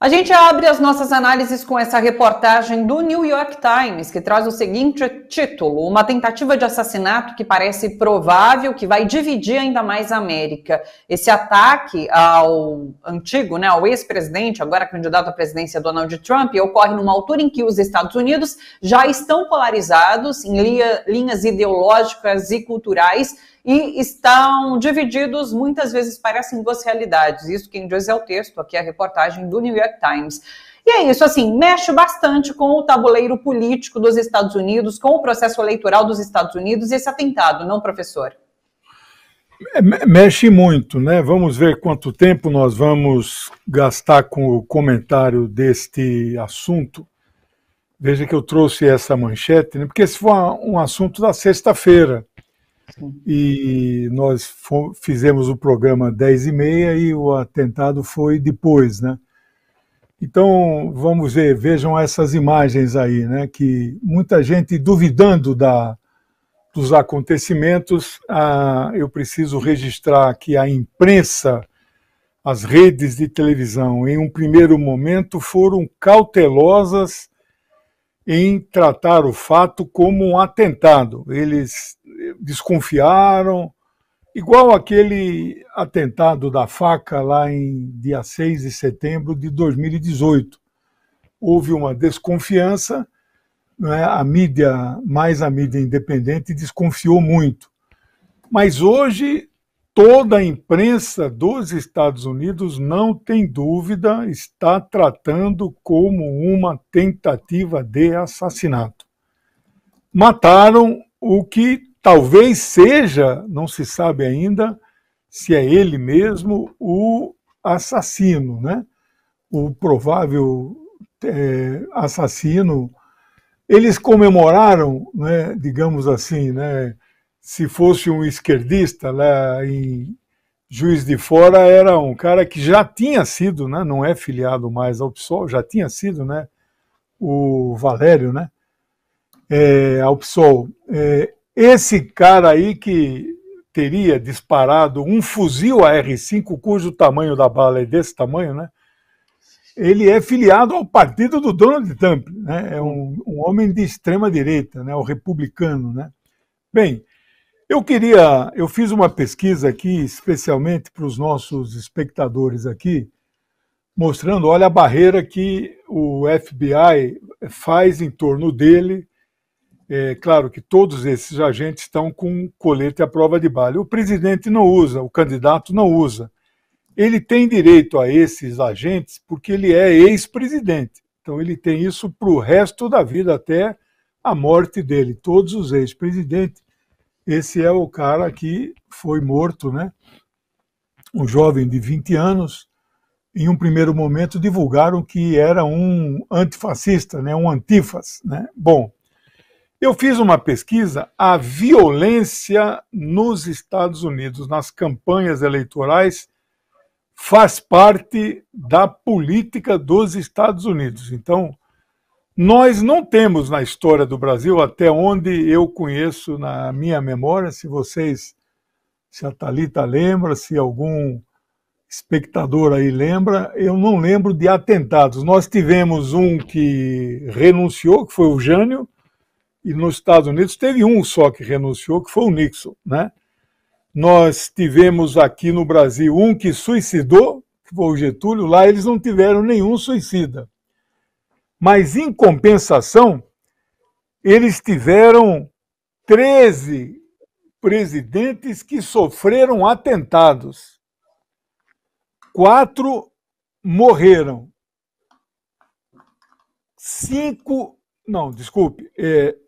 A gente abre as nossas análises com essa reportagem do New York Times, que traz o seguinte título: uma tentativa de assassinato que parece provável que vai dividir ainda mais a América. Esse ataque ao antigo, ao ex-presidente, agora candidato à presidência Donald Trump, ocorre numa altura em que os Estados Unidos já estão polarizados em linhas ideológicas e culturais e estão divididos, muitas vezes parecem duas realidades. Isso quem diz é o texto, aqui é a reportagem do New York Times. E é isso, assim, mexe bastante com o tabuleiro político dos Estados Unidos, com o processo eleitoral dos Estados Unidos, esse atentado, não, professor? Mexe muito, né? Vamos ver quanto tempo nós vamos gastar com o comentário deste assunto. Veja que eu trouxe essa manchete, né? Porque esse foi um assunto da sexta-feira. E nós fizemos o programa 10h30 e o atentado foi depois, né? Então, vamos ver, vejam essas imagens aí, né? Que muita gente duvidando dos acontecimentos. Eu preciso registrar que a imprensa, as redes de televisão, em um primeiro momento, foram cautelosas em tratar o fato como um atentado. Eles desconfiaram, igual aquele atentado da faca lá em dia 6 de setembro de 2018. Houve uma desconfiança, né? A mídia independente, desconfiou muito. Mas hoje, toda a imprensa dos Estados Unidos, não tem dúvida, está tratando como uma tentativa de assassinato. Mataram o que talvez seja, não se sabe ainda, se é ele mesmo o assassino, né? O provável assassino. Eles comemoraram, né, digamos assim, né, se fosse um esquerdista lá em Juiz de Fora, era um cara que já tinha sido, né, não é filiado mais ao PSOL, já tinha sido, né, o Valério, né, ao PSOL. Esse cara aí que teria disparado um fuzil AR-5, cujo tamanho da bala é desse tamanho, né, ele é filiado ao partido do Donald Trump, né, é um homem de extrema direita, né, o republicano, né. Bem, eu fiz uma pesquisa aqui, especialmente para os nossos espectadores aqui, mostrando, olha a barreira que o FBI faz em torno dele. É claro que todos esses agentes estão com colete à prova de bala. O presidente não usa, o candidato não usa. Ele tem direito a esses agentes porque ele é ex-presidente. Então ele tem isso para o resto da vida, até a morte dele. Todos os ex-presidentes. Esse é o cara que foi morto, né? Um jovem de 20 anos. Em um primeiro momento divulgaram que era um antifascista, né? Um antifas, né? Bom, eu fiz uma pesquisa, a violência nos Estados Unidos, nas campanhas eleitorais, faz parte da política dos Estados Unidos. Então, nós não temos na história do Brasil, até onde eu conheço na minha memória, se a Thalita lembra, se algum espectador aí lembra, eu não lembro de atentados. Nós tivemos um que renunciou, que foi o Jânio, e nos Estados Unidos teve um só que renunciou, que foi o Nixon, né? Nós tivemos aqui no Brasil um que suicidou, que foi o Getúlio. Lá eles não tiveram nenhum suicida. Mas, em compensação, eles tiveram 13 presidentes que sofreram atentados. 4 morreram. 5...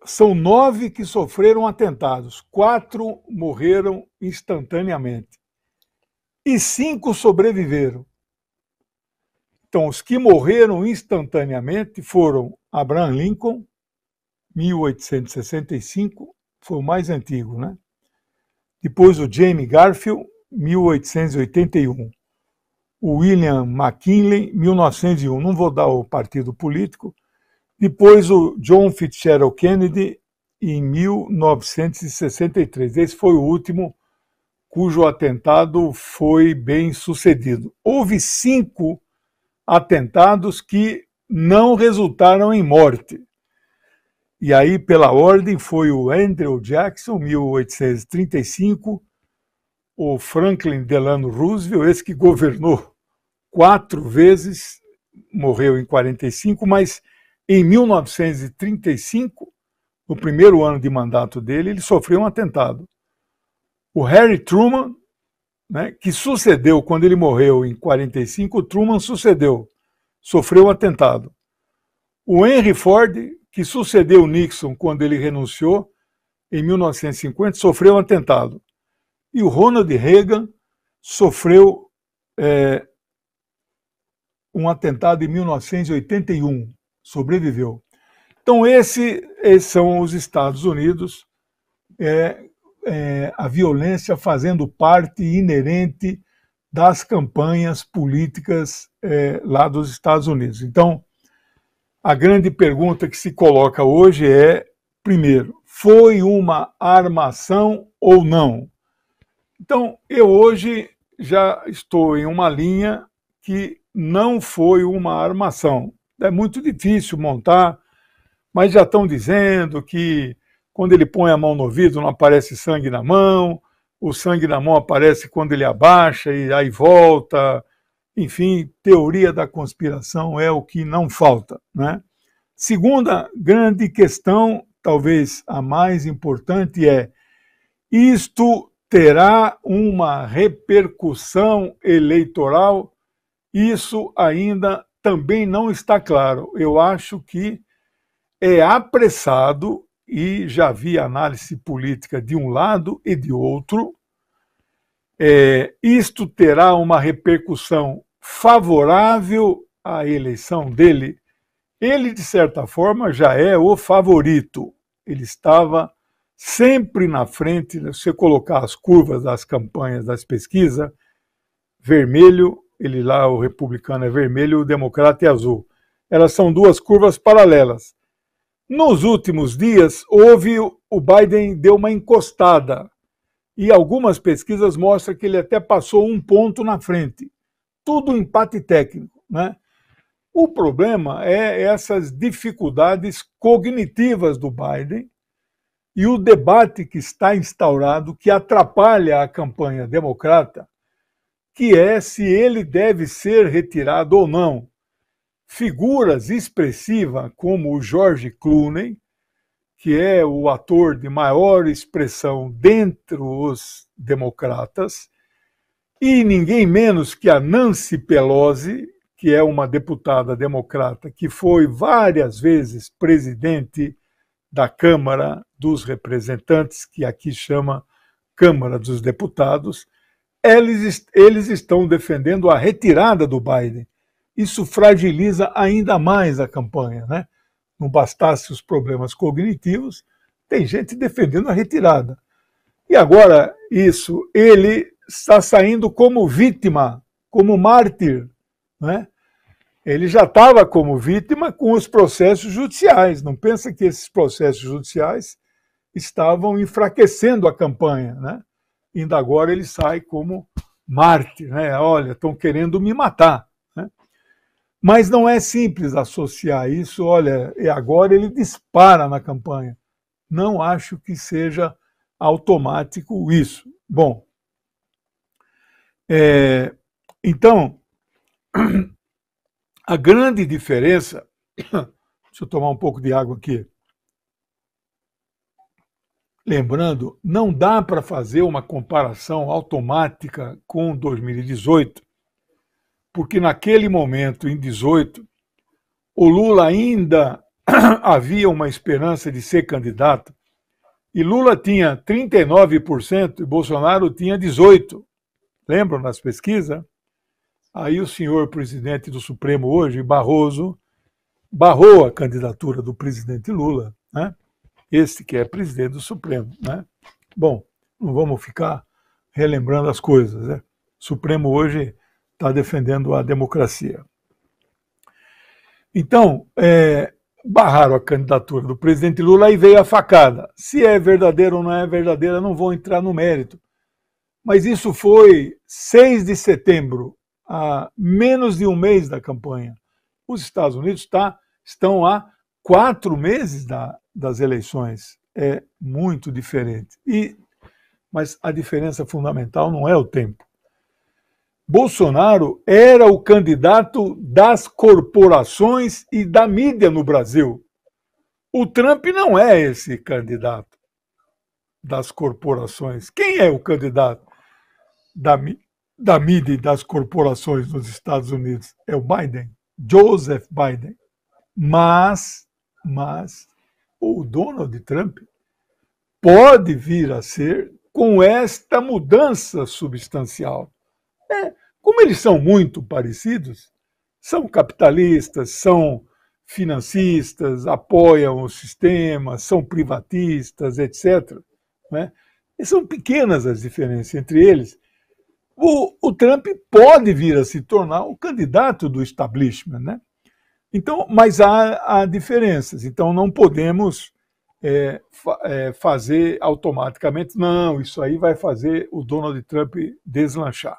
São 9 que sofreram atentados. 4 morreram instantaneamente. E 5 sobreviveram. Então, os que morreram instantaneamente foram Abraham Lincoln, 1865, foi o mais antigo, né? Depois o James Garfield, 1881. O William McKinley, 1901. Não vou dar o partido político. Depois o John Fitzgerald Kennedy, em 1963. Esse foi o último cujo atentado foi bem sucedido. Houve 5 atentados que não resultaram em morte. E aí, pela ordem, foi o Andrew Jackson, 1835, o Franklin Delano Roosevelt, esse que governou 4 vezes, morreu em 45, mas em 1935, no primeiro ano de mandato dele, ele sofreu um atentado. O Harry Truman, né, que sucedeu, quando ele morreu em 45, o Truman sucedeu, sofreu um atentado. O Henry Ford, que sucedeu Nixon quando ele renunciou, em 1950, sofreu um atentado. E o Ronald Reagan sofreu um atentado em 1981, sobreviveu. Então, esses são os Estados Unidos, a violência fazendo parte inerente das campanhas políticas lá dos Estados Unidos. Então, a grande pergunta que se coloca hoje é, primeiro, foi uma armação ou não? Então, eu hoje já estou em uma linha que não foi uma armação. É muito difícil montar, mas já estão dizendo que quando ele põe a mão no ouvido não aparece sangue na mão, o sangue na mão aparece quando ele abaixa e aí volta. Enfim, teoria da conspiração é o que não falta, né? Segunda grande questão, talvez a mais importante, é: isto terá uma repercussão eleitoral? Isso ainda também não está claro. Eu acho que é apressado, e já vi análise política de um lado e de outro. Isto terá uma repercussão favorável à eleição dele. Ele, de certa forma, já é o favorito. Ele estava sempre na frente. Se você colocar as curvas das campanhas, das pesquisas, vermelho, ele lá, o republicano é vermelho, o democrata é azul. Elas são duas curvas paralelas. Nos últimos dias, o Biden deu uma encostada, e algumas pesquisas mostram que ele até passou 1 ponto na frente. Tudo empate técnico, né? O problema é essas dificuldades cognitivas do Biden e o debate que está instaurado, que atrapalha a campanha democrata, que é se ele deve ser retirado ou não. Figuras expressivas como o George Clooney, que é o ator de maior expressão dentre os democratas, e ninguém menos que a Nancy Pelosi, que é uma deputada democrata que foi várias vezes presidente da Câmara dos Representantes, que aqui chama Câmara dos Deputados, eles estão defendendo a retirada do Biden. Isso fragiliza ainda mais a campanha, né? Não bastasse os problemas cognitivos, tem gente defendendo a retirada. E agora, ele está saindo como vítima, como mártir, né? Ele já estava como vítima com os processos judiciais. Não pensa que esses processos judiciais estavam enfraquecendo a campanha, né? Ainda agora ele sai como mártir, né? Olha, estão querendo me matar, né? Mas não é simples associar isso. Olha, agora ele dispara na campanha. Não acho que seja automático isso. Bom, então, a grande diferença... Deixa eu tomar um pouco de água aqui. Lembrando, não dá para fazer uma comparação automática com 2018, porque naquele momento, em 2018, o Lula ainda havia uma esperança de ser candidato, e Lula tinha 39% e Bolsonaro tinha 18%. Lembram nas pesquisas? Aí o senhor presidente do Supremo hoje, Barroso, barrou a candidatura do presidente Lula, né? Esse que é presidente do Supremo, né? Bom, não vamos ficar relembrando as coisas, né? O Supremo hoje está defendendo a democracia. Então, barraram a candidatura do presidente Lula e veio a facada. Se é verdadeira ou não é verdadeira, não vou entrar no mérito. Mas isso foi 6 de setembro. a menos de um mês da campanha. Os Estados Unidos estão há 4 meses das eleições. É muito diferente. Mas a diferença fundamental não é o tempo. Bolsonaro era o candidato das corporações e da mídia no Brasil. O Trump não é esse candidato das corporações. Quem é o candidato da mídia e das corporações nos Estados Unidos? É o Biden, Joseph Biden. Mas o Donald Trump pode vir a ser com esta mudança substancial. Como eles são muito parecidos, são capitalistas, são financistas, apoiam o sistema, são privatistas, etc. Né? E são pequenas as diferenças entre eles. O Trump pode vir a se tornar o candidato do establishment, né? Então, mas há diferenças. Então não podemos fazer automaticamente, não, isso aí vai fazer o Donald Trump deslanchar.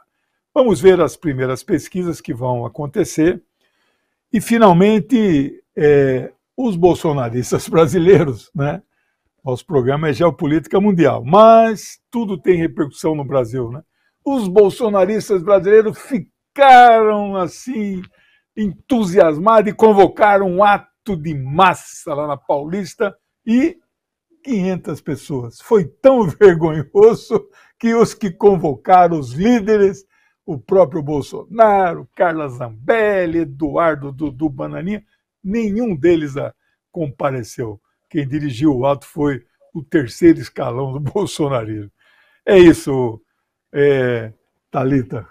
Vamos ver as primeiras pesquisas que vão acontecer e, finalmente, os bolsonaristas brasileiros, né? Nosso programa é Geopolítica Mundial, mas tudo tem repercussão no Brasil, né? Os bolsonaristas brasileiros ficaram, assim, entusiasmados e convocaram um ato de massa lá na Paulista e 500 pessoas. Foi tão vergonhoso que os que convocaram, os líderes, o próprio Bolsonaro, Carla Zambelli, Eduardo Dudu Bananinha, nenhum deles compareceu. Quem dirigiu o ato foi o terceiro escalão do bolsonarismo. É isso, Thalita.